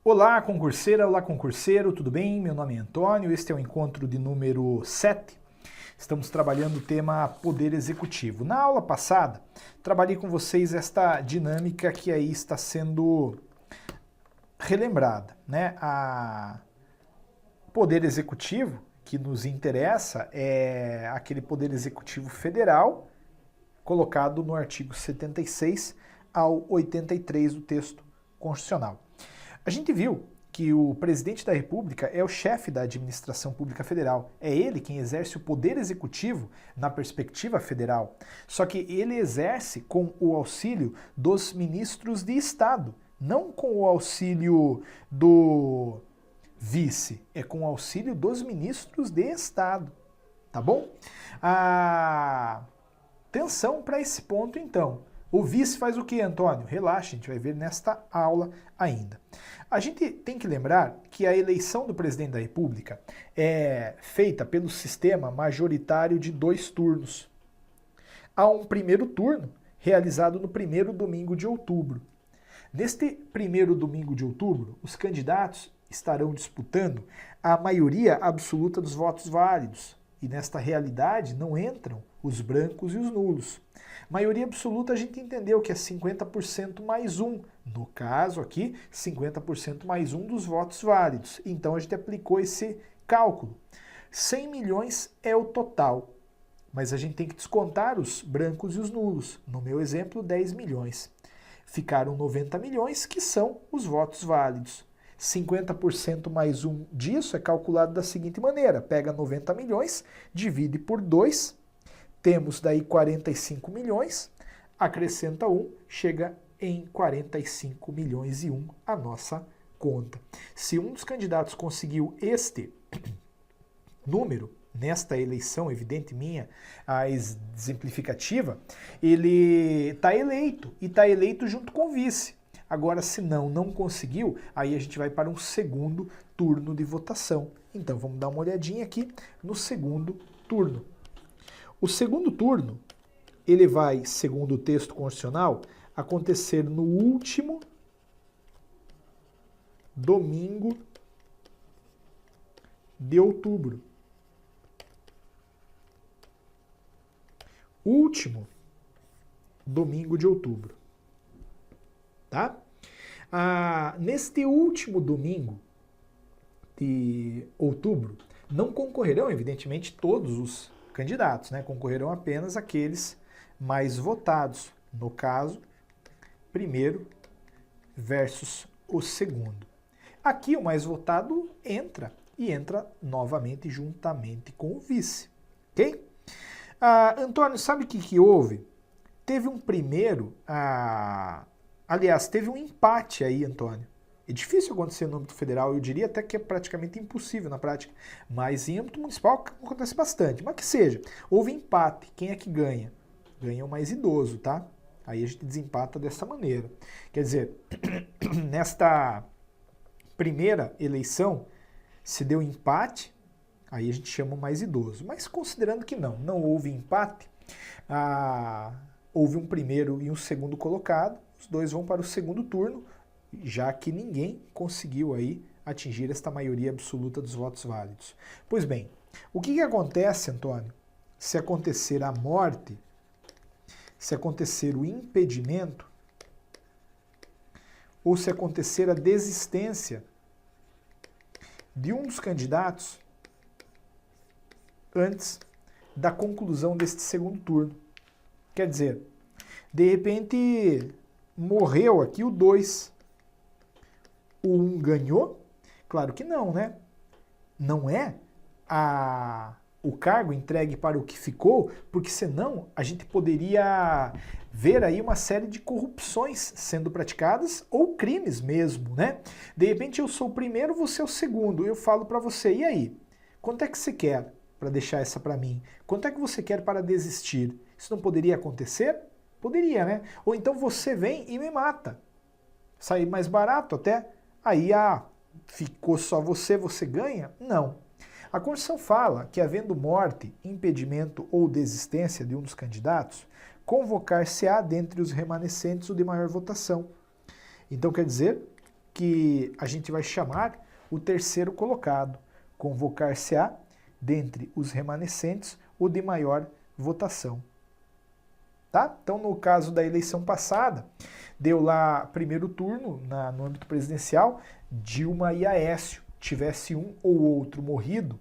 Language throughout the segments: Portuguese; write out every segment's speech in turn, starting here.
Olá, concurseira, olá, concurseiro, tudo bem? Meu nome é Antônio, este é o encontro de número 7. Estamos trabalhando o tema Poder Executivo. Na aula passada, trabalhei com vocês esta dinâmica que aí está sendo relembrada, né? A Poder Executivo que nos interessa é aquele Poder Executivo Federal colocado no artigo 76 ao 83 do texto constitucional. A gente viu que o presidente da República é o chefe da administração pública federal. É ele quem exerce o poder executivo na perspectiva federal. Só que ele exerce com o auxílio dos ministros de Estado, não com o auxílio do vice, é com o auxílio dos ministros de Estado. Tá bom? Atenção para esse ponto, então. O vice faz o que, Antônio? Relaxa, a gente vai ver nesta aula ainda. A gente tem que lembrar que a eleição do presidente da República é feita pelo sistema majoritário de 2 turnos. Há um primeiro turno realizado no primeiro domingo de outubro. Neste primeiro domingo de outubro, os candidatos estarão disputando a maioria absoluta dos votos válidos. E nesta realidade não entram os brancos e os nulos. Maioria absoluta a gente entendeu que é 50% mais 1. No caso aqui, 50% mais 1 dos votos válidos. Então a gente aplicou esse cálculo. 100 milhões é o total. Mas a gente tem que descontar os brancos e os nulos. No meu exemplo, 10 milhões. Ficaram 90 milhões, que são os votos válidos. 50% mais 1 disso é calculado da seguinte maneira. Pega 90 milhões, divide por 2, temos daí 45 milhões, acrescenta 1, chega em 45 milhões e 1 a nossa conta. Se um dos candidatos conseguiu este número, nesta eleição, evidente minha, a exemplificativa, ele está eleito, e está eleito junto com o vice. Agora, se não conseguiu, aí a gente vai para um segundo turno de votação. Então, vamos dar uma olhadinha aqui no segundo turno. O segundo turno, ele vai, segundo o texto constitucional, acontecer no último domingo de outubro. Último domingo de outubro. Tá? Neste último domingo de outubro, não concorrerão, evidentemente, todos os candidatos, né? Concorrerão apenas aqueles mais votados. No caso, primeiro versus o segundo. Aqui o mais votado entra, e entra novamente juntamente com o vice. Ok? Antônio, sabe o que houve? Teve um primeiro... Aliás, teve um empate aí, Antônio. É difícil acontecer no âmbito federal, eu diria até que é praticamente impossível na prática. Mas em âmbito municipal acontece bastante. Mas que seja, houve empate. Quem é que ganha? Ganha o mais idoso, tá? Aí a gente desempata dessa maneira. Quer dizer, nesta primeira eleição, se deu empate, aí a gente chama o mais idoso. Mas considerando que não houve empate, houve um primeiro e um segundo colocado, os dois vão para o segundo turno, já que ninguém conseguiu aí atingir esta maioria absoluta dos votos válidos. Pois bem, o que acontece, Antônio, se acontecer a morte, se acontecer o impedimento, ou se acontecer a desistência de um dos candidatos antes da conclusão deste segundo turno? Quer dizer, de repente morreu aqui o 2, o 1 ganhou? Claro que não, né? Não é o cargo entregue para o que ficou, porque senão a gente poderia ver aí uma série de corrupções sendo praticadas ou crimes mesmo, né? De repente eu sou o primeiro, você é o segundo, eu falo para você, e aí? Quanto é que você quer para deixar essa para mim? Quanto é que você quer para desistir? Isso não poderia acontecer? Poderia, né? Ou então você vem e me mata. Sair mais barato até. Aí, ficou só você ganha? Não. A Constituição fala que, havendo morte, impedimento ou desistência de um dos candidatos, convocar-se-á dentre os remanescentes o de maior votação. Então, quer dizer, que a gente vai chamar o terceiro colocado. Convocar-se-á, dentre os remanescentes, o de maior votação. Tá? Então, no caso da eleição passada, deu lá primeiro turno no âmbito presidencial, Dilma e Aécio. Tivesse um ou outro morrido,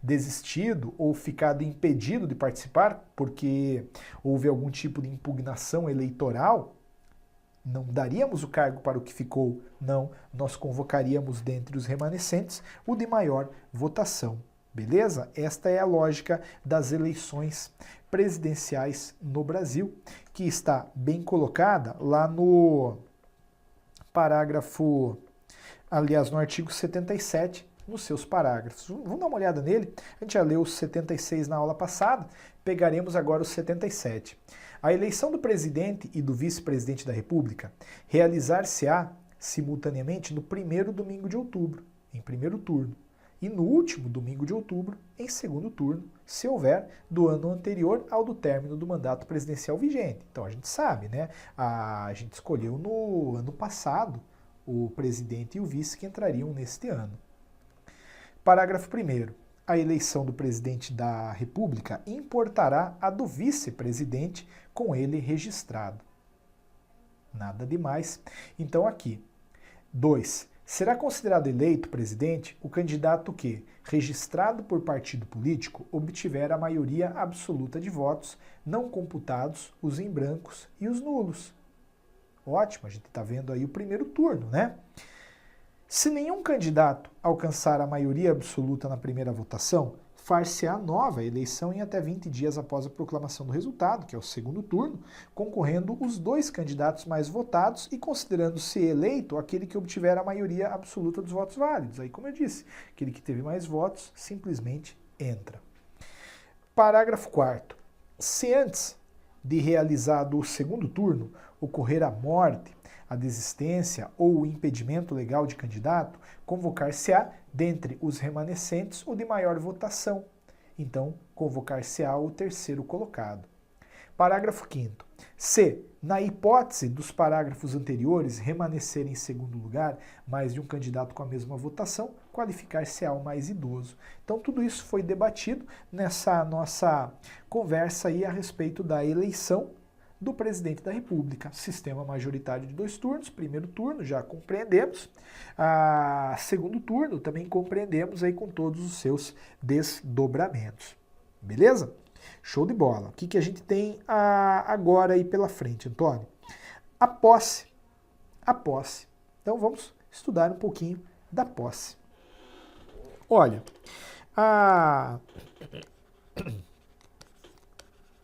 desistido ou ficado impedido de participar porque houve algum tipo de impugnação eleitoral, não daríamos o cargo para o que ficou, não, nós convocaríamos dentre os remanescentes o de maior votação. Beleza? Esta é a lógica das eleições presidenciais no Brasil, que está bem colocada lá no parágrafo, aliás, no artigo 77, nos seus parágrafos. Vamos dar uma olhada nele. A gente já leu os 76 na aula passada, pegaremos agora os 77. A eleição do presidente e do vice-presidente da República realizar-se-á simultaneamente no primeiro domingo de outubro, em primeiro turno, e no último domingo de outubro, em segundo turno, se houver, do ano anterior ao do término do mandato presidencial vigente. Então a gente sabe, né? A gente escolheu no ano passado o presidente e o vice que entrariam neste ano. Parágrafo 1º. A eleição do presidente da República importará a do vice-presidente com ele registrado. Nada demais. Então aqui. 2. Será considerado eleito presidente o candidato que, registrado por partido político, obtiver a maioria absoluta de votos, não computados os em brancos e os nulos. Ótimo, a gente está vendo aí o primeiro turno, né? Se nenhum candidato alcançar a maioria absoluta na primeira votação, far-se-á nova eleição em até 20 dias após a proclamação do resultado, que é o segundo turno, concorrendo os dois candidatos mais votados e considerando-se eleito aquele que obtiver a maioria absoluta dos votos válidos. Aí, como eu disse, aquele que teve mais votos simplesmente entra. Parágrafo 4º. Se antes de realizado o segundo turno ocorrer a morte, a desistência ou o impedimento legal de candidato, convocar-se-á, dentre os remanescentes, o de maior votação. Então, convocar-se-á o terceiro colocado. Parágrafo 5º. Se, na hipótese dos parágrafos anteriores, remanescer em segundo lugar mais de um candidato com a mesma votação, qualificar-se-á o mais idoso. Então, tudo isso foi debatido nessa nossa conversa aí a respeito da eleição do presidente da República. Sistema majoritário de 2 turnos, primeiro turno já compreendemos, segundo turno também compreendemos aí com todos os seus desdobramentos. Beleza? Show de bola. O que a gente tem agora aí pela frente, Antônio? A posse. A posse. Então vamos estudar um pouquinho da posse. Olha, a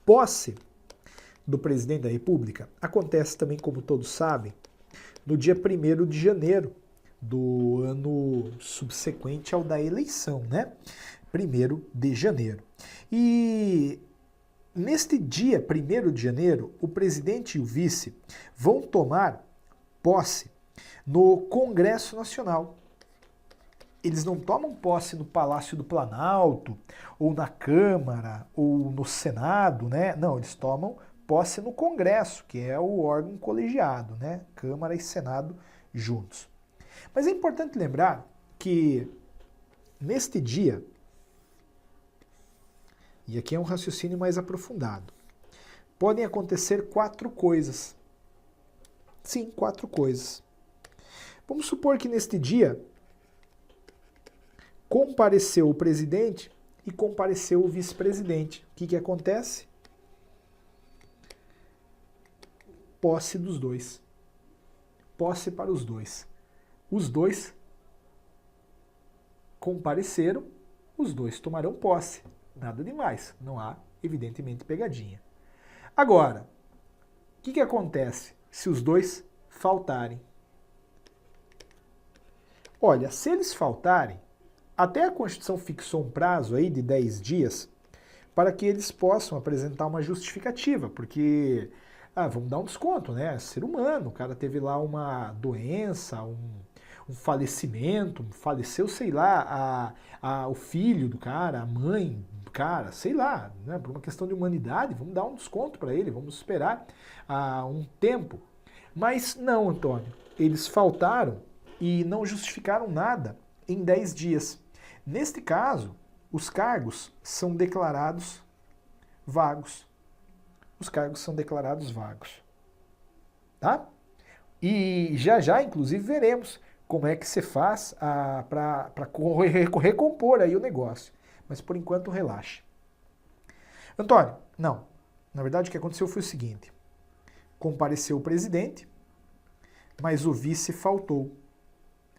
posse do presidente da República acontece também, como todos sabem, no dia 1º de janeiro do ano subsequente ao da eleição, né? 1º de janeiro. E neste dia 1º de janeiro, o presidente e o vice vão tomar posse no Congresso Nacional. Eles não tomam posse no Palácio do Planalto, ou na Câmara, ou no Senado, né? Não, eles tomam posse no Congresso, que é o órgão colegiado, né? Câmara e Senado juntos. Mas é importante lembrar que neste dia, e aqui é um raciocínio mais aprofundado, podem acontecer 4 coisas. Sim, 4 coisas. Vamos supor que neste dia compareceu o presidente e compareceu o vice-presidente. O que acontece? Posse dos dois. Posse para os dois. Os dois compareceram, os dois tomarão posse. Nada demais. Não há, evidentemente, pegadinha. Agora, o que acontece se os dois faltarem? Olha, se eles faltarem, até a Constituição fixou um prazo aí de 10 dias para que eles possam apresentar uma justificativa, porque vamos dar um desconto, né? Ser humano, o cara teve lá uma doença, um falecimento, faleceu, sei lá, o filho do cara, a mãe do cara, sei lá, né? Por uma questão de humanidade, vamos dar um desconto para ele, vamos esperar um tempo. Mas não, Antônio, eles faltaram e não justificaram nada em 10 dias. Neste caso, os cargos são declarados vagos. Os cargos são declarados vagos. Tá? E já, inclusive, veremos como é que se faz para recompor aí o negócio. Mas, por enquanto, relaxe. Antônio, não. Na verdade, o que aconteceu foi o seguinte. Compareceu o presidente, mas o vice faltou.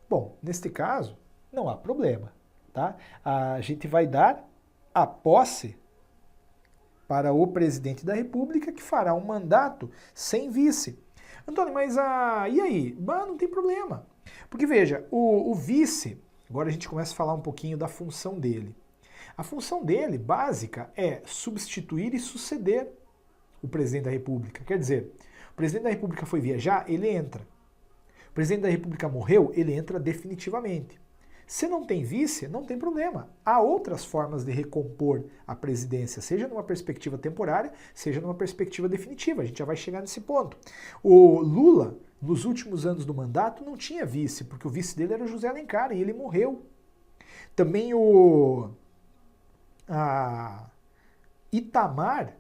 Bom, neste caso, não há problema. Tá? A gente vai dar a posse para o presidente da República, que fará um mandato sem vice. Antônio, mas e aí? Não tem problema. Porque veja, o vice, agora a gente começa a falar um pouquinho da função dele. A função dele, básica, é substituir e suceder o presidente da República. Quer dizer, o presidente da República foi viajar, ele entra. O presidente da República morreu, ele entra definitivamente. Se não tem vice, não tem problema. Há outras formas de recompor a presidência, seja numa perspectiva temporária, seja numa perspectiva definitiva. A gente já vai chegar nesse ponto. O Lula, nos últimos anos do mandato, não tinha vice, porque o vice dele era José Alencar e ele morreu. Também Itamar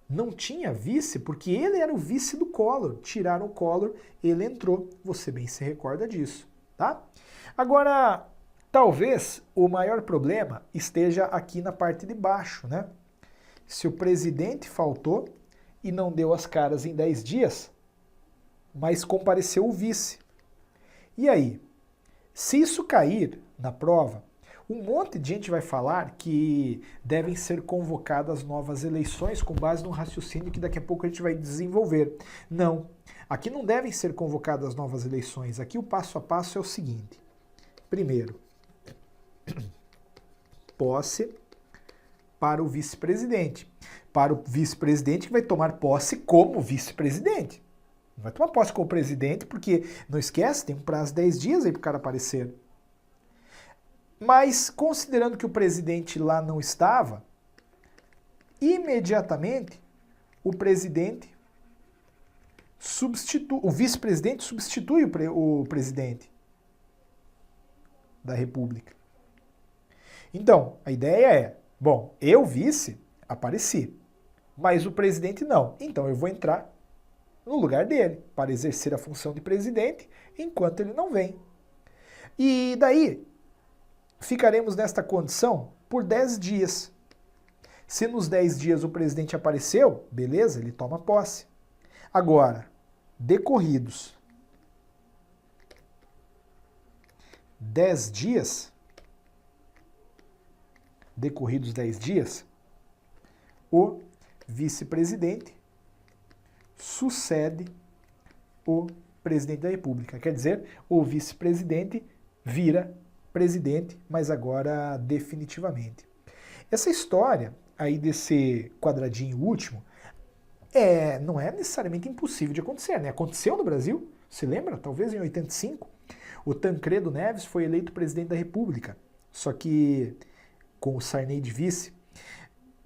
não tinha vice, porque ele era o vice do Collor. Tiraram o Collor, ele entrou. Você bem se recorda disso, tá? Agora, talvez o maior problema esteja aqui na parte de baixo, né? Se o presidente faltou e não deu as caras em 10 dias, mas compareceu o vice. E aí? Se isso cair na prova, um monte de gente vai falar que devem ser convocadas novas eleições com base num raciocínio que daqui a pouco a gente vai desenvolver. Não, aqui não devem ser convocadas novas eleições. Aqui o passo a passo é o seguinte. Primeiro, posse para o vice-presidente. Para o vice-presidente que vai tomar posse como vice-presidente. Não vai tomar posse como presidente, porque, não esquece, tem um prazo de 10 dias aí para o cara aparecer. Mas, considerando que o presidente lá não estava, imediatamente o presidente o vice-presidente substitui o presidente da República. Então, a ideia é, bom, eu vice, apareci, mas o presidente não. Então eu vou entrar no lugar dele para exercer a função de presidente enquanto ele não vem. E daí ficaremos nesta condição por 10 dias. Se nos 10 dias o presidente apareceu, beleza, ele toma posse. Agora, decorridos 10 dias, o vice-presidente sucede o presidente da República. Quer dizer, o vice-presidente vira presidente, mas agora definitivamente. Essa história aí desse quadradinho último não é necessariamente impossível de acontecer, né? Aconteceu no Brasil, se lembra? Talvez em 85, o Tancredo Neves foi eleito presidente da República, só que com o Sarney de vice.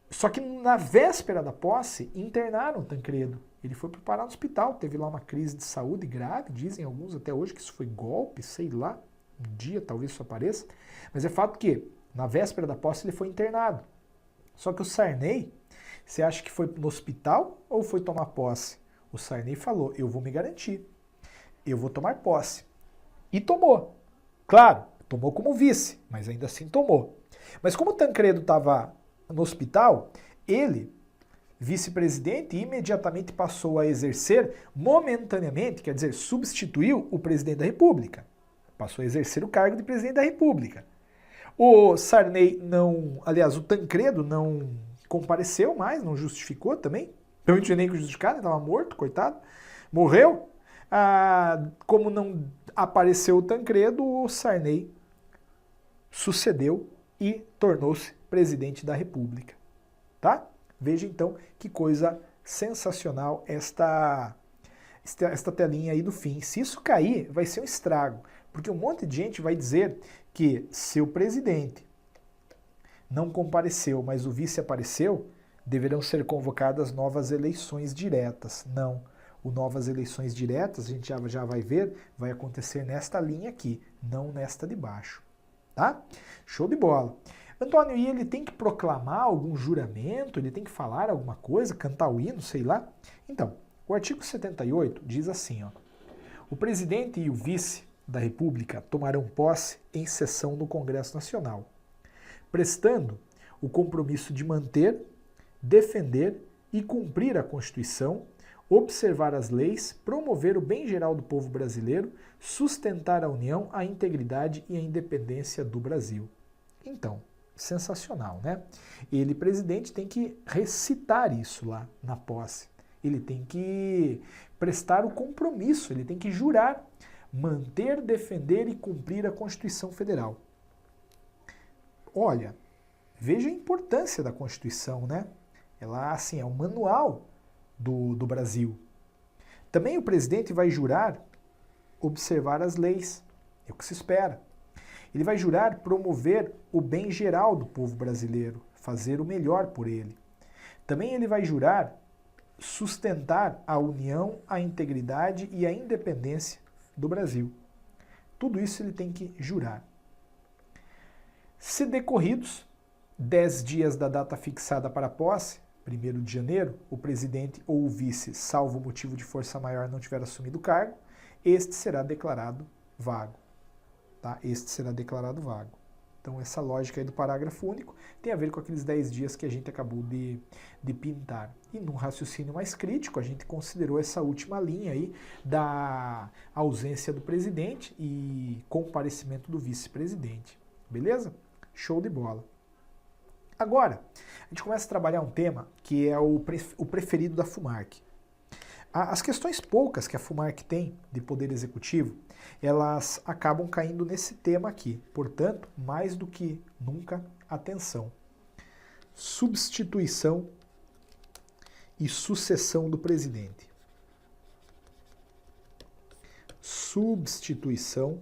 Só que na véspera da posse, internaram o Tancredo. Ele foi parar no hospital, teve lá uma crise de saúde grave, dizem alguns até hoje que isso foi golpe, sei lá, um dia talvez isso apareça. Mas é fato que, na véspera da posse, ele foi internado. Só que o Sarney, você acha que foi no hospital ou foi tomar posse? O Sarney falou, eu vou me garantir, eu vou tomar posse. E tomou. Claro, tomou como vice, mas ainda assim tomou. Mas como o Tancredo estava no hospital, ele, vice-presidente, imediatamente passou a exercer momentaneamente, quer dizer, substituiu o presidente da República. Passou a exercer o cargo de presidente da República. O Sarney não, aliás, o Tancredo não compareceu mais, não justificou também. Não tinha nem que justificar, ele estava morto, coitado. Morreu. Como não apareceu o Tancredo, o Sarney sucedeu e tornou-se presidente da República. Tá? Veja então que coisa sensacional esta telinha aí do fim. Se isso cair, vai ser um estrago. Porque um monte de gente vai dizer que se o presidente não compareceu, mas o vice apareceu, deverão ser convocadas novas eleições diretas. Não. novas eleições diretas, a gente já vai ver, vai acontecer nesta linha aqui, não nesta de baixo. Tá? Show de bola. Antônio, e ele tem que proclamar algum juramento? Ele tem que falar alguma coisa, cantar o hino, sei lá? Então, o artigo 78 diz assim, ó, o presidente e o vice da República tomarão posse em sessão no Congresso Nacional, prestando o compromisso de manter, defender e cumprir a Constituição, observar as leis, promover o bem geral do povo brasileiro, sustentar a união, a integridade e a independência do Brasil. Então, sensacional, né? Ele, presidente, tem que recitar isso lá na posse. Ele tem que prestar o compromisso, ele tem que jurar, manter, defender e cumprir a Constituição Federal. Olha, veja a importância da Constituição, né? Ela, assim, é um manual do Brasil. Também o presidente vai jurar observar as leis, é o que se espera. Ele vai jurar promover o bem geral do povo brasileiro, fazer o melhor por ele. Também ele vai jurar sustentar a união, a integridade e a independência do Brasil. Tudo isso ele tem que jurar. Se decorridos 10 dias da data fixada para a posse, 1º de janeiro, o presidente ou o vice, salvo motivo de força maior, não tiver assumido o cargo, este será declarado vago. Tá? Este será declarado vago. Então, essa lógica aí do parágrafo único tem a ver com aqueles 10 dias que a gente acabou de pintar. E num raciocínio mais crítico, a gente considerou essa última linha aí da ausência do presidente e comparecimento do vice-presidente. Beleza? Show de bola. Agora, a gente começa a trabalhar um tema que é o preferido da FUMARC. As questões poucas que a FUMARC tem de poder executivo, elas acabam caindo nesse tema aqui. Portanto, mais do que nunca, atenção. Substituição e sucessão do presidente. Substituição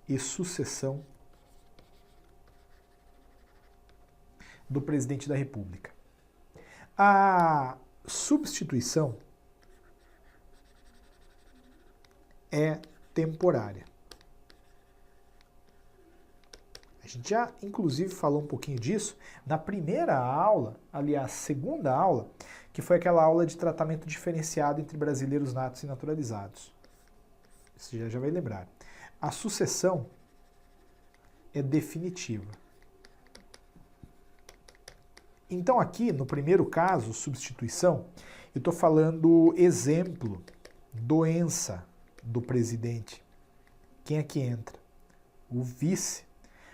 e sucessão do presidente da República. A substituição é temporária. A gente já, inclusive, falou um pouquinho disso na primeira aula, aliás, segunda aula, que foi aquela aula de tratamento diferenciado entre brasileiros natos e naturalizados. Você já vai lembrar. A sucessão é definitiva. Então aqui, no primeiro caso, substituição, eu estou falando exemplo, doença do presidente. Quem é que entra? O vice.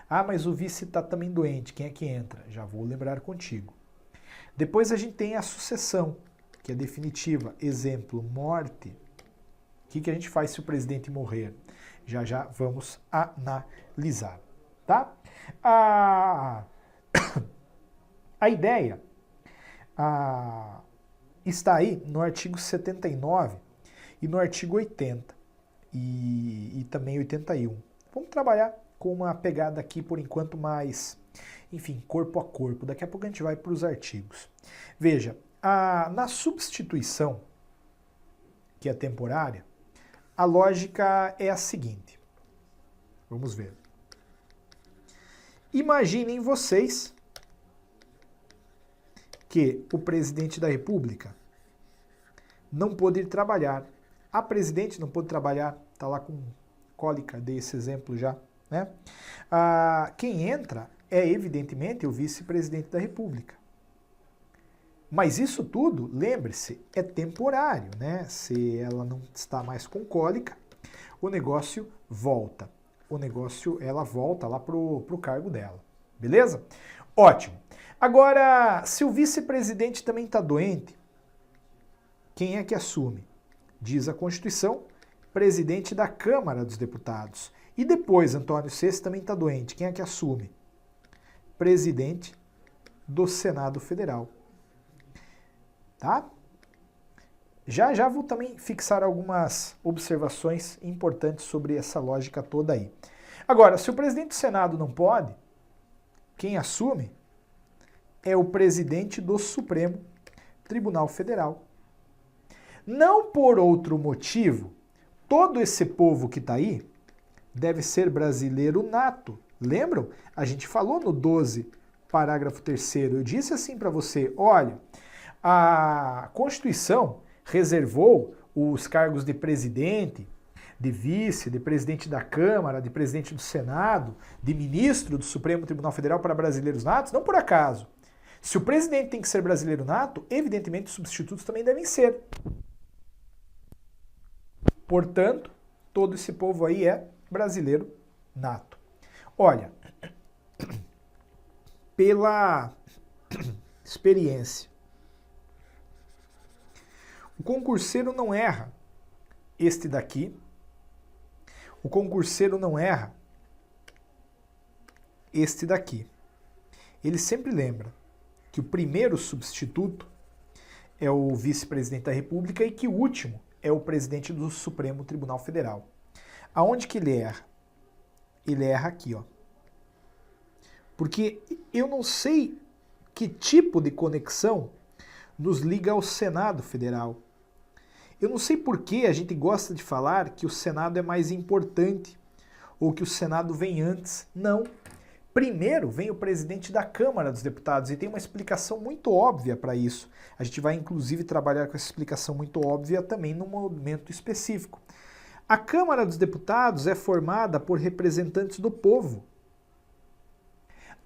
Ah, mas o vice está também doente. Quem é que entra? Já vou lembrar contigo. Depois a gente tem a sucessão, que é definitiva. Exemplo, morte. O que a gente faz se o presidente morrer? Já vamos analisar, tá? A ideia está aí no artigo 79 e no artigo 80 e também 81. Vamos trabalhar com uma pegada aqui, por enquanto, mais, enfim, corpo a corpo. Daqui a pouco a gente vai para os artigos. Veja, na substituição, que é temporária, a lógica é a seguinte. Vamos ver. Imaginem vocês que o presidente da República não pôde ir trabalhar. A presidente não pôde trabalhar, está lá com cólica, dei esse exemplo já, né? Quem entra é, evidentemente, o vice-presidente da República. Mas isso tudo, lembre-se, é temporário, né? Se ela não está mais com cólica, o negócio volta. Ela volta lá pro cargo dela. Beleza? Ótimo. Agora, se o vice-presidente também está doente, quem é que assume? Diz a Constituição, presidente da Câmara dos Deputados. E depois, Antônio, se esse também está doente, quem é que assume? Presidente do Senado Federal. Tá? Já vou também fixar algumas observações importantes sobre essa lógica toda aí. Agora, se o presidente do Senado não pode, quem assume é o presidente do Supremo Tribunal Federal. Não por outro motivo, todo esse povo que está aí deve ser brasileiro nato. Lembram? A gente falou no 12, parágrafo 3º. Eu disse assim para você, olha, a Constituição reservou os cargos de presidente, de vice, de presidente da Câmara, de presidente do Senado, de ministro do Supremo Tribunal Federal para brasileiros natos, não por acaso. Se o presidente tem que ser brasileiro nato, evidentemente os substitutos também devem ser. Portanto, todo esse povo aí é brasileiro nato. Olha, pela experiência, o concurseiro não erra este daqui, o concurseiro não erra este daqui. Ele sempre lembra que o primeiro substituto é o vice-presidente da República e que o último é o presidente do Supremo Tribunal Federal. Aonde que ele erra? Ele erra aqui, ó. Porque eu não sei que tipo de conexão nos liga ao Senado Federal. Eu não sei por que a gente gosta de falar que o Senado é mais importante ou que o Senado vem antes. Não. Primeiro vem o presidente da Câmara dos Deputados e tem uma explicação muito óbvia para isso. A gente vai inclusive trabalhar com essa explicação muito óbvia também num momento específico. A Câmara dos Deputados é formada por representantes do povo.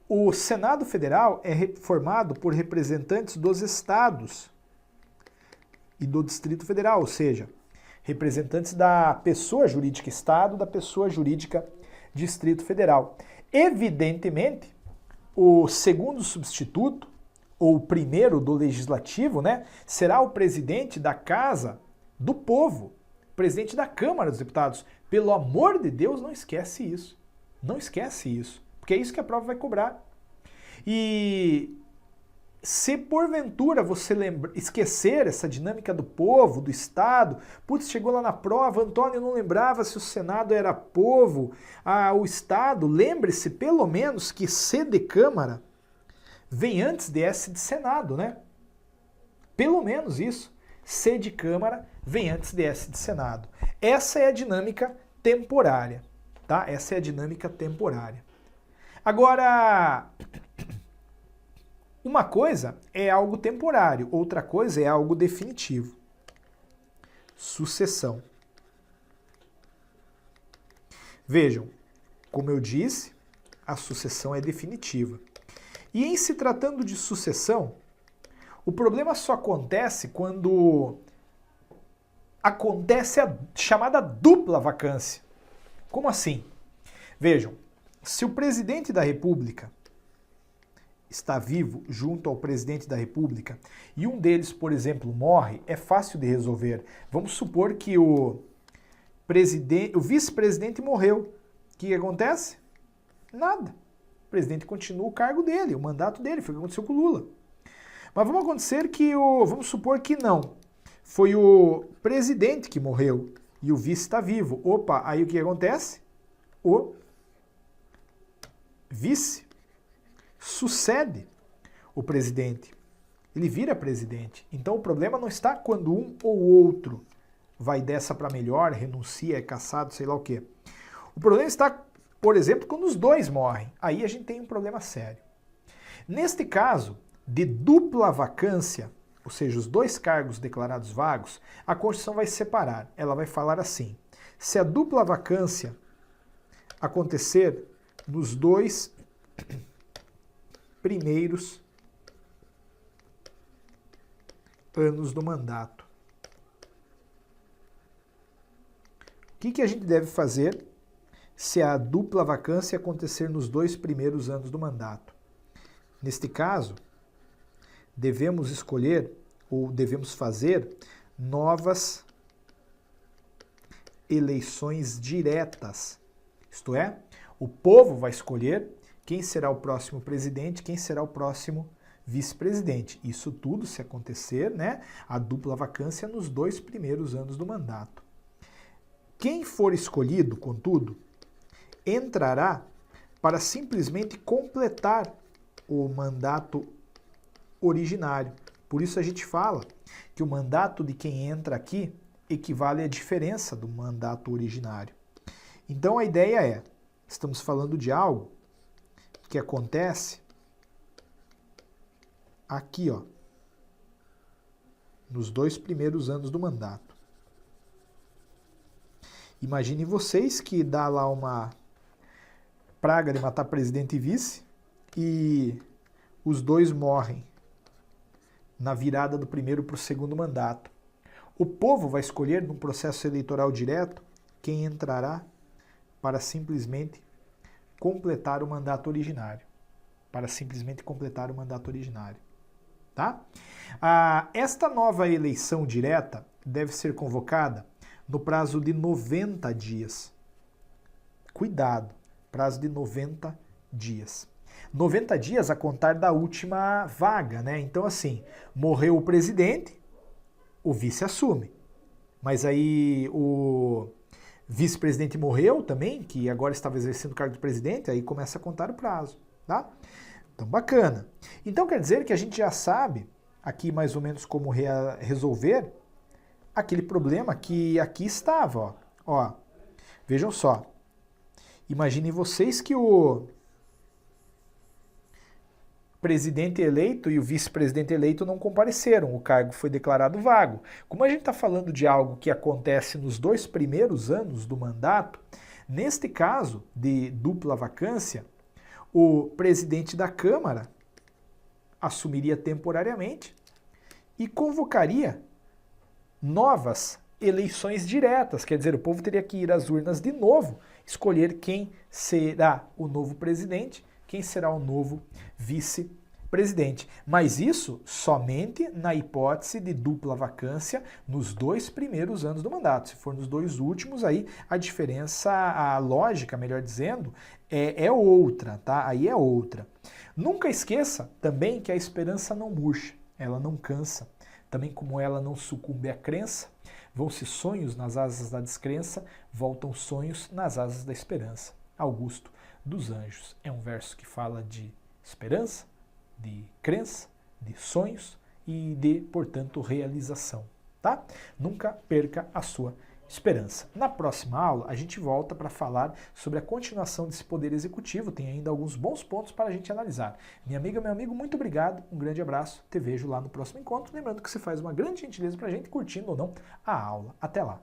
O Senado Federal é formado por representantes dos estados e do Distrito Federal, ou seja, representantes da pessoa jurídica Estado, da pessoa jurídica Distrito Federal. Evidentemente, o segundo substituto, ou o primeiro do Legislativo, né, será o presidente da Casa do Povo, presidente da Câmara dos Deputados. Pelo amor de Deus, não esquece isso. Não esquece isso, porque é isso que a prova vai cobrar. E se porventura você esquecer essa dinâmica do povo, do Estado, putz, chegou lá na prova, Antônio não lembrava se o Senado era povo, o Estado, lembre-se pelo menos que C de Câmara vem antes de S de Senado, né? Pelo menos isso. C de Câmara vem antes de S de Senado. Essa é a dinâmica temporária, tá? Essa é a dinâmica temporária. Agora, uma coisa é algo temporário, outra coisa é algo definitivo. Sucessão. Vejam, como eu disse, a sucessão é definitiva. E em se tratando de sucessão, o problema só acontece quando acontece a chamada dupla vacância. Como assim? Vejam, se o presidente da República está vivo junto ao presidente da República e um deles, por exemplo, morre, é fácil de resolver. Vamos supor que o vice-presidente morreu. O que acontece? Nada. O presidente continua o cargo dele, o mandato dele, foi o que aconteceu com o Lula. Mas vamos supor que não. Foi o presidente que morreu e o vice está vivo. Opa, aí o que acontece? O vice sucede o presidente. Ele vira presidente. Então o problema não está quando um ou outro vai dessa para melhor, renuncia, é cassado, sei lá o quê. O problema está, por exemplo, quando os dois morrem. Aí a gente tem um problema sério. Neste caso de dupla vacância, ou seja, os dois cargos declarados vagos, a Constituição vai separar. Ela vai falar assim: se a dupla vacância acontecer nos dois primeiros anos do mandato. O que a gente deve fazer se a dupla vacância acontecer nos 2 primeiros anos do mandato? Neste caso, devemos escolher ou devemos fazer novas eleições diretas. Isto é, o povo vai escolher quem será o próximo presidente, quem será o próximo vice-presidente. Isso tudo se acontecer, né, a dupla vacância nos 2 primeiros anos do mandato. Quem for escolhido, contudo, entrará para simplesmente completar o mandato originário. Por isso a gente fala que o mandato de quem entra aqui equivale à diferença do mandato originário. Então a ideia é, estamos falando de algo que acontece aqui, ó, nos 2 primeiros anos do mandato. Imaginem vocês que dá lá uma praga de matar presidente e vice e os dois morrem na virada do primeiro para o segundo mandato. O povo vai escolher, num processo eleitoral direto, quem entrará para simplesmente completar o mandato originário. Para simplesmente completar o mandato originário. Tá? Esta nova eleição direta deve ser convocada no prazo de 90 dias. Cuidado, prazo de 90 dias. 90 dias a contar da última vaga, né? Então, assim, morreu o presidente, o vice assume. Mas aí o vice-presidente morreu também, que agora estava exercendo o cargo de presidente, aí começa a contar o prazo, tá? Então, bacana. Então, quer dizer que a gente já sabe aqui mais ou menos como resolver aquele problema que aqui estava, ó. Vejam só. Imaginem vocês que o presidente eleito e o vice-presidente eleito não compareceram, o cargo foi declarado vago. Como a gente está falando de algo que acontece nos 2 primeiros anos do mandato, neste caso de dupla vacância, o presidente da Câmara assumiria temporariamente e convocaria novas eleições diretas, quer dizer, o povo teria que ir às urnas de novo, escolher quem será o novo presidente, quem será o novo vice-presidente. Mas isso somente na hipótese de dupla vacância nos 2 primeiros anos do mandato. Se for nos 2 últimos, aí a diferença, a lógica, melhor dizendo, é outra, tá? Aí é outra. Nunca esqueça também que a esperança não murcha, ela não cansa. Também como ela não sucumbe à crença, vão-se sonhos nas asas da descrença, voltam sonhos nas asas da esperança. Augusto dos Anjos. É um verso que fala de esperança, de crença, de sonhos e de, portanto, realização, tá? Nunca perca a sua esperança. Na próxima aula, a gente volta para falar sobre a continuação desse poder executivo. Tem ainda alguns bons pontos para a gente analisar. Minha amiga, meu amigo, muito obrigado. Um grande abraço. Te vejo lá no próximo encontro. Lembrando que você faz uma grande gentileza para a gente, curtindo ou não a aula. Até lá.